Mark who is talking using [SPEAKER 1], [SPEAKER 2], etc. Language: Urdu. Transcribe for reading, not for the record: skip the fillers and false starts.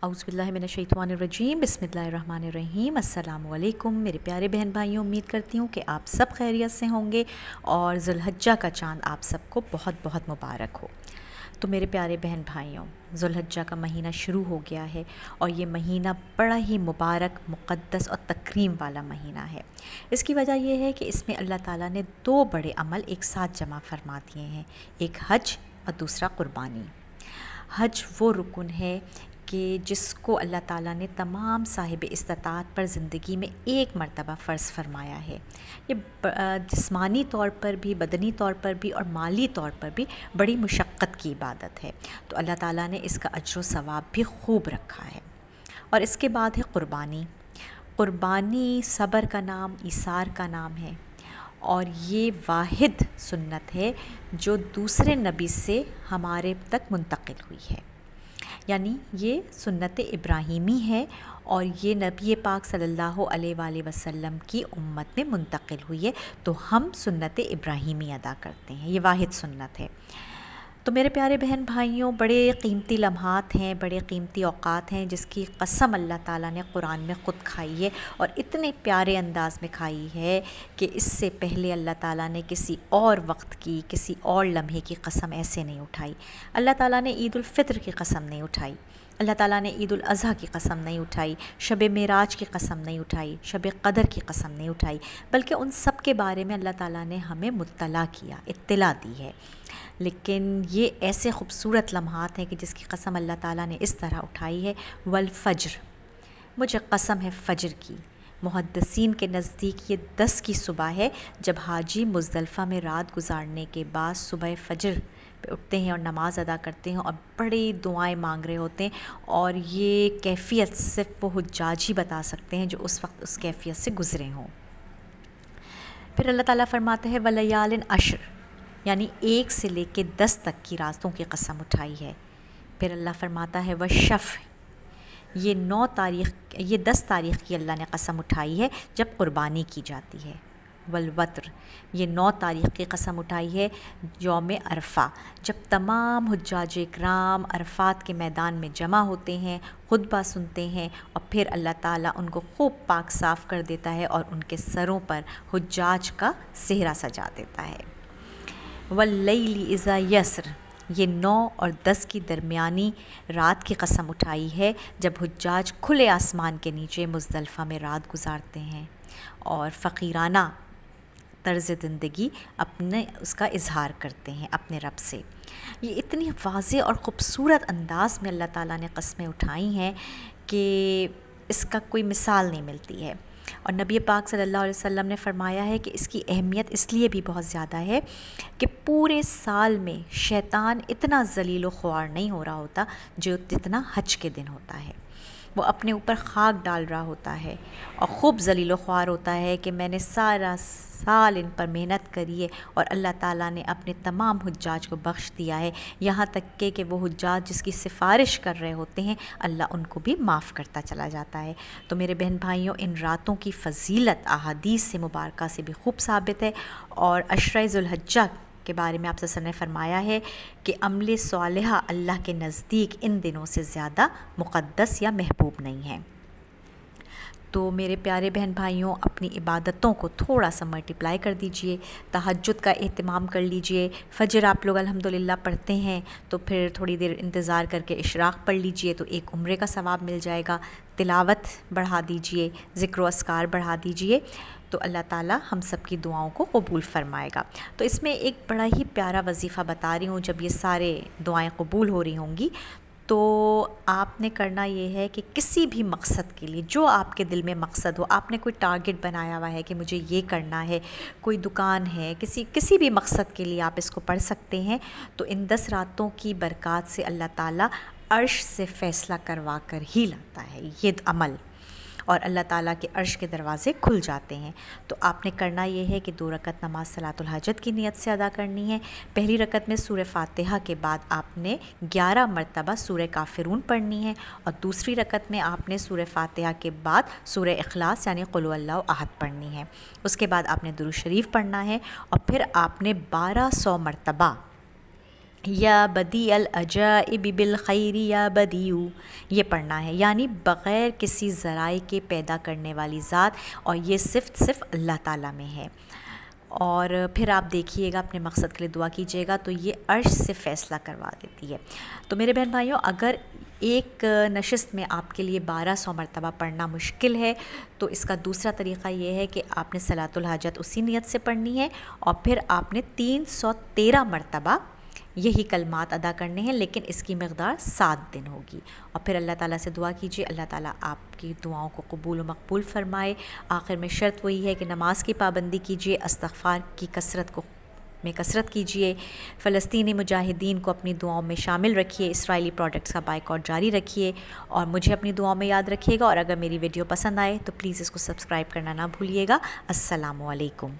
[SPEAKER 1] اعوذ باللہ من الشیطان الرجیم، بسم اللہ الرحمن الرحیم۔ السلام علیکم میرے پیارے بہن بھائیوں، امید کرتی ہوں کہ آپ سب خیریت سے ہوں گے اور ذو الحجہ کا چاند آپ سب کو بہت بہت مبارک ہو۔ تو میرے پیارے بہن بھائیوں، ذو الحجہ کا مہینہ شروع ہو گیا ہے اور یہ مہینہ بڑا ہی مبارک، مقدس اور تکریم والا مہینہ ہے۔ اس کی وجہ یہ ہے کہ اس میں اللہ تعالیٰ نے دو بڑے عمل ایک ساتھ جمع فرما دیے ہیں، ایک حج اور دوسرا قربانی۔ حج وہ رکن ہے کہ جس کو اللہ تعالیٰ نے تمام صاحب استطاعت پر زندگی میں ایک مرتبہ فرض فرمایا ہے۔ یہ جسمانی طور پر بھی، بدنی طور پر بھی اور مالی طور پر بھی بڑی مشقت کی عبادت ہے، تو اللہ تعالیٰ نے اس کا اجر و ثواب بھی خوب رکھا ہے۔ اور اس کے بعد ہے قربانی۔ قربانی صبر کا نام، ایثار کا نام ہے، اور یہ واحد سنت ہے جو دوسرے نبی سے ہمارے تک منتقل ہوئی ہے، یعنی یہ سنت ابراہیمی ہے اور یہ نبی پاک صلی اللہ علیہ وآلہ وسلم کی امت میں منتقل ہوئی ہے، تو ہم سنت ابراہیمی ادا کرتے ہیں، یہ واحد سنت ہے۔ تو میرے پیارے بہن بھائیوں، بڑے قیمتی لمحات ہیں، بڑے قیمتی اوقات ہیں جس کی قسم اللہ تعالیٰ نے قرآن میں خود کھائی ہے، اور اتنے پیارے انداز میں کھائی ہے کہ اس سے پہلے اللہ تعالیٰ نے کسی اور وقت کی، کسی اور لمحے کی قسم ایسے نہیں اٹھائی۔ اللہ تعالیٰ نے عید الفطر کی قسم نہیں اٹھائی، اللہ تعالیٰ نے عید الاضحیٰ کی قسم نہیں اٹھائی، شب معراج کی قسم نہیں اٹھائی، شب قدر کی قسم نہیں اٹھائی، بلکہ ان سب کے بارے میں اللہ تعالیٰ نے ہمیں مطلع کیا، اطلاع دی ہے۔ لیکن یہ ایسے خوبصورت لمحات ہیں کہ جس کی قسم اللہ تعالیٰ نے اس طرح اٹھائی ہے، والفجر، مجھے قسم ہے فجر کی۔ محدثین کے نزدیک یہ 10 کی صبح ہے، جب حاجی مزدلفہ میں رات گزارنے کے بعد صبح فجر پہ اٹھتے ہیں اور نماز ادا کرتے ہیں اور بڑی دعائیں مانگ رہے ہوتے ہیں، اور یہ کیفیت صرف وہ حجاج ہی بتا سکتے ہیں جو اس وقت اس کیفیت سے گزرے ہوں۔ پھر اللہ تعالیٰ فرماتے ہیں وَلَيَالٍ عَشْرٍ، یعنی 1 سے لے کے 10 تک کی راتوں کی قسم اٹھائی ہے۔ پھر اللہ فرماتا ہے وَالشَّفْعِ، یہ 10 تاریخ کی اللہ نے قسم اٹھائی ہے جب قربانی کی جاتی ہے۔ والوتر، یہ 9 تاریخ کی قسم اٹھائی ہے یوم عرفہ، جب تمام حجاج اکرام عرفات کے میدان میں جمع ہوتے ہیں، خطبہ سنتے ہیں، اور پھر اللہ تعالیٰ ان کو خوب پاک صاف کر دیتا ہے اور ان کے سروں پر حجاج کا صحرا سجا دیتا ہے۔ واللیل اذا یسر، یہ 9 اور 10 کی درمیانی رات کی قسم اٹھائی ہے جب حجاج کھلے آسمان کے نیچے مزدلفہ میں رات گزارتے ہیں اور فقیرانہ طرز زندگی اس کا اظہار کرتے ہیں اپنے رب سے۔ یہ اتنی واضح اور خوبصورت انداز میں اللہ تعالیٰ نے قسمیں اٹھائی ہیں کہ اس کا کوئی مثال نہیں ملتی ہے، اور نبی پاک صلی اللہ علیہ وسلم نے فرمایا ہے کہ اس کی اہمیت اس لیے بھی بہت زیادہ ہے کہ پورے سال میں شیطان اتنا ذلیل و خوار نہیں ہو رہا ہوتا جو جتنا حج کے دن ہوتا ہے۔ وہ اپنے اوپر خاک ڈال رہا ہوتا ہے اور خوب ذلیل و خوار ہوتا ہے کہ میں نے سارا سال ان پر محنت کری ہے، اور اللہ تعالیٰ نے اپنے تمام حجاج کو بخش دیا ہے، یہاں تک کہ وہ حجاج جس کی سفارش کر رہے ہوتے ہیں اللہ ان کو بھی معاف کرتا چلا جاتا ہے۔ تو میرے بہن بھائیوں، ان راتوں کی فضیلت احادیث سے مبارکہ سے بھی خوب ثابت ہے، اور عشرہ ذو الحجہ کے بارے میں آپ صلی اللہ علیہ وسلم نے فرمایا ہے کہ عمل صالحہ اللہ کے نزدیک ان دنوں سے زیادہ مقدس یا محبوب نہیں ہے۔ تو میرے پیارے بہن بھائیوں، اپنی عبادتوں کو تھوڑا سا ملٹیپلائی کر دیجئے، تہجد کا اہتمام کر لیجئے، فجر آپ لوگ الحمدللہ پڑھتے ہیں تو پھر تھوڑی دیر انتظار کر کے اشراق پڑھ لیجئے تو ایک عمرے کا ثواب مل جائے گا، تلاوت بڑھا دیجئے، ذکر و اذکار بڑھا دیجئے، تو اللہ تعالیٰ ہم سب کی دعاؤں کو قبول فرمائے گا۔ تو اس میں ایک بڑا ہی پیارا وظیفہ بتا رہی ہوں، جب یہ سارے دعائیں قبول ہو رہی ہوں گی تو آپ نے کرنا یہ ہے کہ کسی بھی مقصد کے لیے، جو آپ کے دل میں مقصد ہو، آپ نے کوئی ٹارگٹ بنایا ہوا ہے کہ مجھے یہ کرنا ہے، کوئی دکان ہے، کسی بھی مقصد کے لیے آپ اس کو پڑھ سکتے ہیں، تو ان 10 راتوں کی برکات سے اللہ تعالیٰ عرش سے فیصلہ کروا کر ہی لاتا ہے یہ عمل، اور اللہ تعالیٰ کے عرش کے دروازے کھل جاتے ہیں۔ تو آپ نے کرنا یہ ہے کہ 2 رکعت نماز صلاۃ الحاجت کی نیت سے ادا کرنی ہے۔ پہلی رکعت میں سورہ فاتحہ کے بعد آپ نے 11 مرتبہ سورہ کافرون پڑھنی ہے، اور دوسری رکعت میں آپ نے سورہ فاتحہ کے بعد سورہ اخلاص یعنی قل هو اللہ احد پڑھنی ہے۔ اس کے بعد آپ نے درود شریف پڑھنا ہے، اور پھر آپ نے 1200 مرتبہ یا بدی العجائب بالخیر یا بدیو، یہ پڑھنا ہے، یعنی بغیر کسی ذرائع کے پیدا کرنے والی ذات، اور یہ صرف اللہ تعالیٰ میں ہے۔ اور پھر آپ دیکھیے گا، اپنے مقصد کے لیے دعا کیجیے گا تو یہ عرش سے فیصلہ کروا دیتی ہے۔ تو میرے بہن بھائیوں، اگر ایک نشست میں آپ کے لیے 1200 مرتبہ پڑھنا مشکل ہے تو اس کا دوسرا طریقہ یہ ہے کہ آپ نے صلاۃ الحاجت اسی نیت سے پڑھنی ہے، اور پھر آپ نے 313 مرتبہ یہی کلمات ادا کرنے ہیں، لیکن اس کی مقدار 7 دن ہوگی۔ اور پھر اللہ تعالیٰ سے دعا کیجیے، اللہ تعالیٰ آپ کی دعاؤں کو قبول و مقبول فرمائے۔ آخر میں شرط وہی ہے کہ نماز کی پابندی کیجیے، استغفار کی کثرت کیجیے، فلسطینی مجاہدین کو اپنی دعاؤں میں شامل رکھیے، اسرائیلی پروڈکٹس کا بائیکاٹ جاری رکھیے، اور مجھے اپنی دعاؤں میں یاد رکھیے گا۔ اور اگر میری ویڈیو پسند آئے تو پلیز اس کو سبسکرائب کرنا نہ بھولیے گا۔ السلام علیکم۔